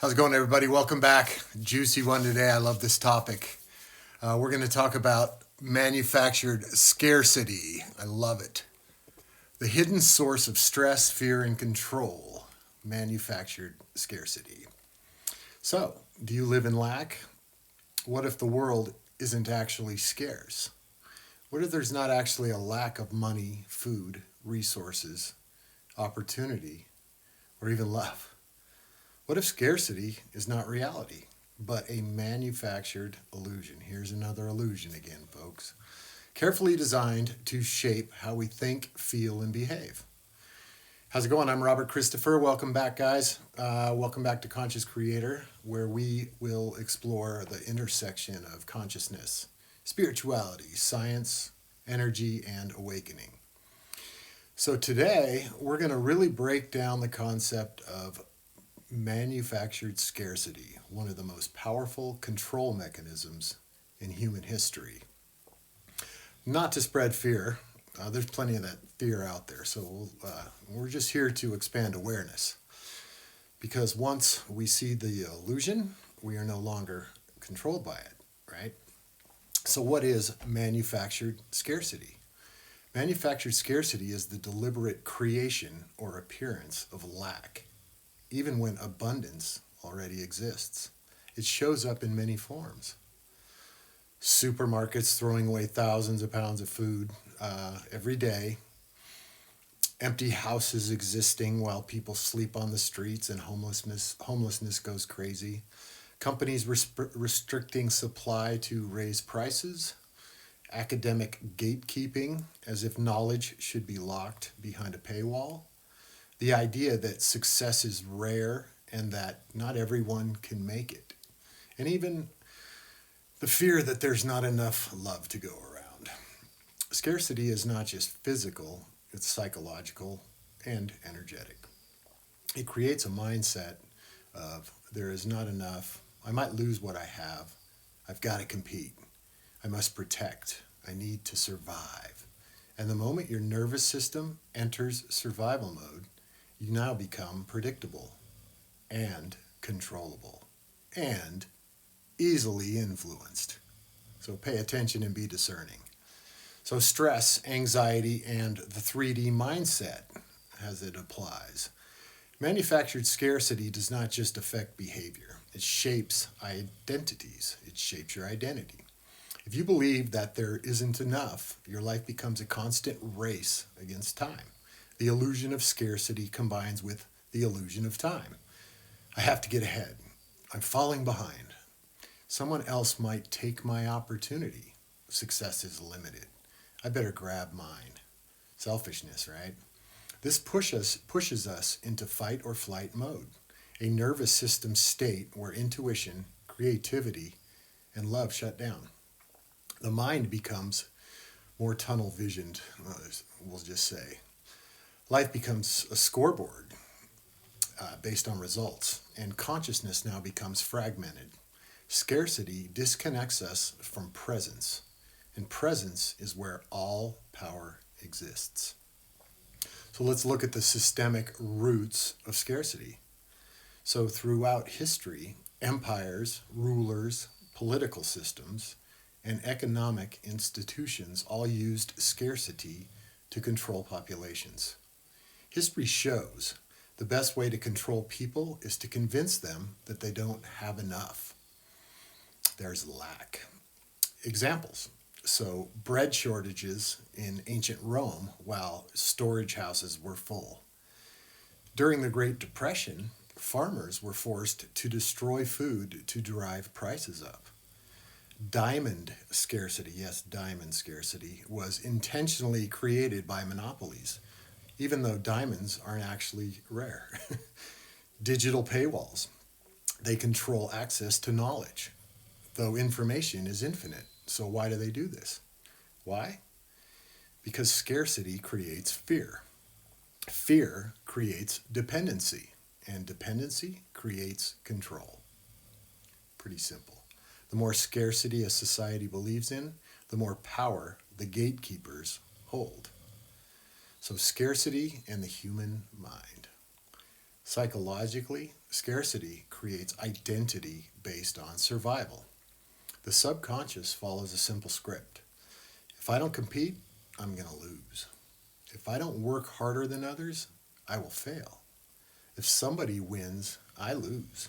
How's it going, everybody? Welcome back. Juicy one today. I love this topic. We're going to talk about manufactured scarcity. I love it. The hidden source of stress, fear, and control. Manufactured scarcity. So, do you live in lack? What if the world isn't actually scarce? What if there's not actually a lack of money, food, resources, opportunity, or even love? What if scarcity is not reality, but a manufactured illusion? Here's another illusion again, folks. Carefully designed to shape how we think, feel, and behave. How's it going? I'm Robert Christopher. Welcome back, guys. Welcome back to Conscious Creator, where we will explore the intersection of consciousness, spirituality, science, energy, and awakening. So today, we're going to really break down the concept of manufactured scarcity, one of the most powerful control mechanisms in human history. Not to spread fear, there's plenty of that fear out there, so we're just here to expand awareness. Because once we see the illusion, we are no longer controlled by it, right? So, what is manufactured scarcity? Manufactured scarcity is the deliberate creation or appearance of lack even when abundance already exists. It shows up in many forms. Supermarkets throwing away thousands of pounds of food every day, empty houses existing while people sleep on the streets and homelessness goes crazy, companies restricting supply to raise prices, academic gatekeeping as if knowledge should be locked behind a paywall, the idea that success is rare and that not everyone can make it. And even the fear that there's not enough love to go around. Scarcity is not just physical, it's psychological and energetic. It creates a mindset of there is not enough, I might lose what I have, I've got to compete, I must protect, I need to survive. And the moment your nervous system enters survival mode, you now become predictable and controllable and easily influenced. So pay attention and be discerning. So stress, anxiety, and the 3D mindset as it applies. Manufactured scarcity does not just affect behavior. It shapes identities. It shapes your identity. If you believe that there isn't enough, your life becomes a constant race against time. The illusion of scarcity combines with the illusion of time. I have to get ahead. I'm falling behind. Someone else might take my opportunity. Success is limited. I better grab mine. Selfishness, right? This pushes us into fight or flight mode, a nervous system state where intuition, creativity, and love shut down. The mind becomes more tunnel visioned, we'll just say. Life becomes a scoreboard based on results, and consciousness now becomes fragmented. Scarcity disconnects us from presence, and presence is where all power exists. So let's look at the systemic roots of scarcity. So throughout history, empires, rulers, political systems, and economic institutions all used scarcity to control populations. History shows the best way to control people is to convince them that they don't have enough. There's lack. Examples. So, bread shortages in ancient Rome while storage houses were full. During the Great Depression, farmers were forced to destroy food to drive prices up. Diamond scarcity, yes, diamond scarcity, was intentionally created by monopolies, even though diamonds aren't actually rare. Digital paywalls. They control access to knowledge, though information is infinite. So why do they do this? Why? Because scarcity creates fear. Fear creates dependency, and dependency creates control. Pretty simple. The more scarcity a society believes in, the more power the gatekeepers hold. So, scarcity and the human mind. Psychologically, Scarcity creates identity based on survival. The subconscious follows a simple script. If I don't compete, I'm going to lose. If I don't work harder than others, I will fail. If somebody wins, I lose.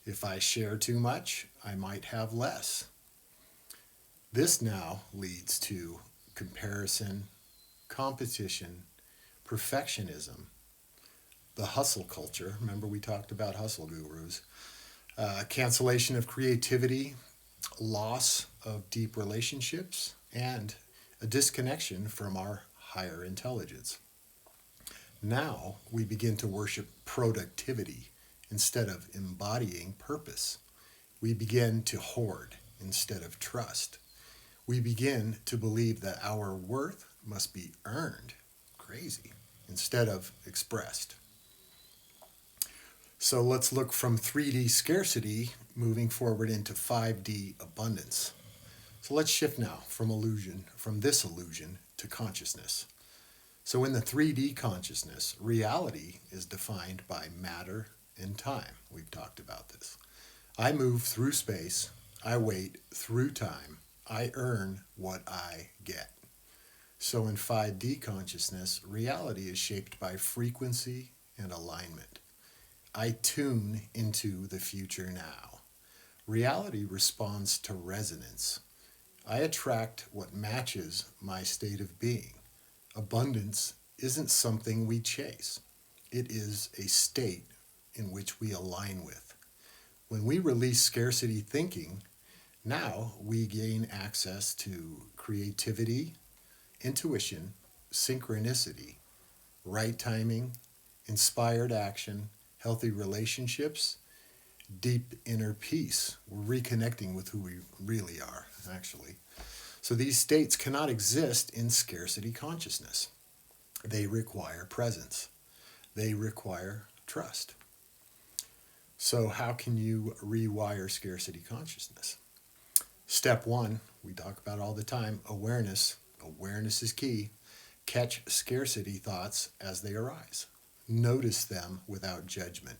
If I share too much, I might have less. This now leads to comparison, competition, perfectionism, the hustle culture. Remember, we talked about hustle gurus. Cancellation of creativity, loss of deep relationships, and a disconnection from our higher intelligence. Now we begin to worship productivity instead of embodying purpose. We begin to hoard instead of trust. We begin to believe that our worth must be earned, crazy, instead of expressed. So let's look from 3D scarcity moving forward into 5D abundance. So let's shift now from this illusion to consciousness. So in the 3D consciousness, reality is defined by matter and time. We've talked about this. I move through space, I wait through time, I earn what I get. So in 5D consciousness, reality is shaped by frequency and alignment. I tune into the future now. Reality responds to resonance. I attract what matches my state of being. Abundance isn't something we chase. It is a state in which we align with. When we release scarcity thinking, now we gain access to creativity, intuition, synchronicity, right timing, inspired action, healthy relationships, deep inner peace. We're reconnecting with who we really are, actually. So these states cannot exist in scarcity consciousness. They require presence. They require trust. So how can you rewire scarcity consciousness? Step one, we talk about all the time, awareness. Awareness is key. Catch scarcity thoughts as they arise. Notice them without judgment.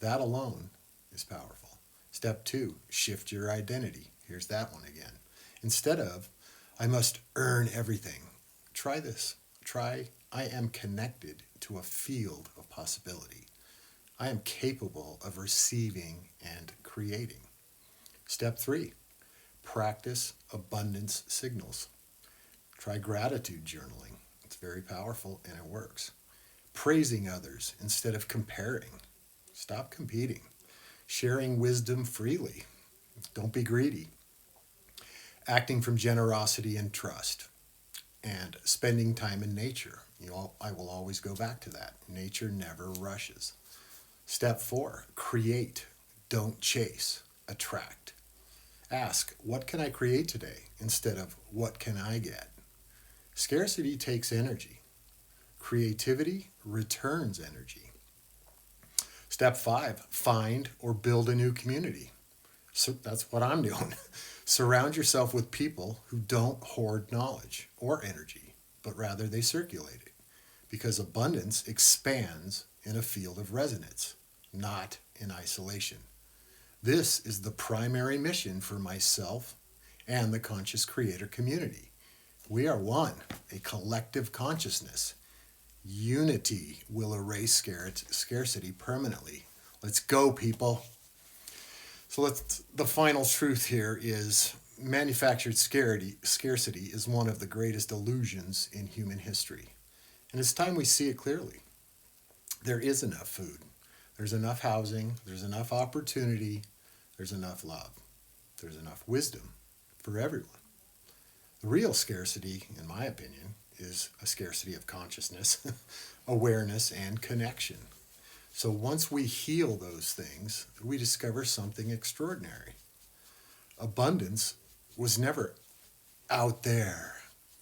That alone is powerful. Step two, shift your identity. Here's that one again. Instead of, I must earn everything, try this. Try, I am connected to a field of possibility. I am capable of receiving and creating. Step three, practice abundance signals. Try gratitude journaling. It's very powerful and it works. Praising others instead of comparing. Stop competing. Sharing wisdom freely. Don't be greedy. Acting from generosity and trust. And spending time in nature. I will always go back to that. Nature never rushes. Step four, create. Don't chase. Attract. Ask, what can I create today? Instead of, what can I get? Scarcity takes energy. Creativity returns energy. Step five, find or build a new community. So that's what I'm doing. Surround yourself with people who don't hoard knowledge or energy, but rather they circulate it. Because abundance expands in a field of resonance, not in isolation. This is the primary mission for myself and the conscious creator community. We are one, a collective consciousness. Unity will erase scarcity permanently. Let's go, people. So the final truth here is manufactured scarcity is one of the greatest illusions in human history. And it's time we see it clearly. There is enough food. There's enough housing. There's enough opportunity. There's enough love. There's enough wisdom for everyone. The real scarcity, in my opinion, is a scarcity of consciousness, awareness, and connection. So once we heal those things, we discover something extraordinary. Abundance was never out there.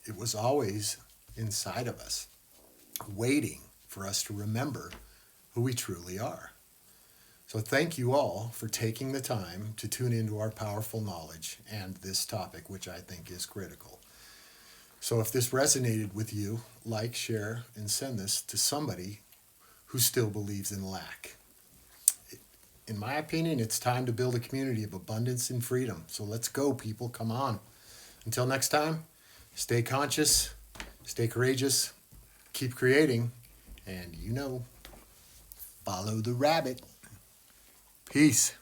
It was always inside of us, waiting for us to remember who we truly are. So thank you all for taking the time to tune into our powerful knowledge and this topic, which I think is critical. So if this resonated with you, like, share, and send this to somebody who still believes in lack. in my opinion, it's time to build a community of abundance and freedom. So let's go, people. Come on. Until next time, stay conscious, stay courageous, keep creating, and follow the rabbit. Peace.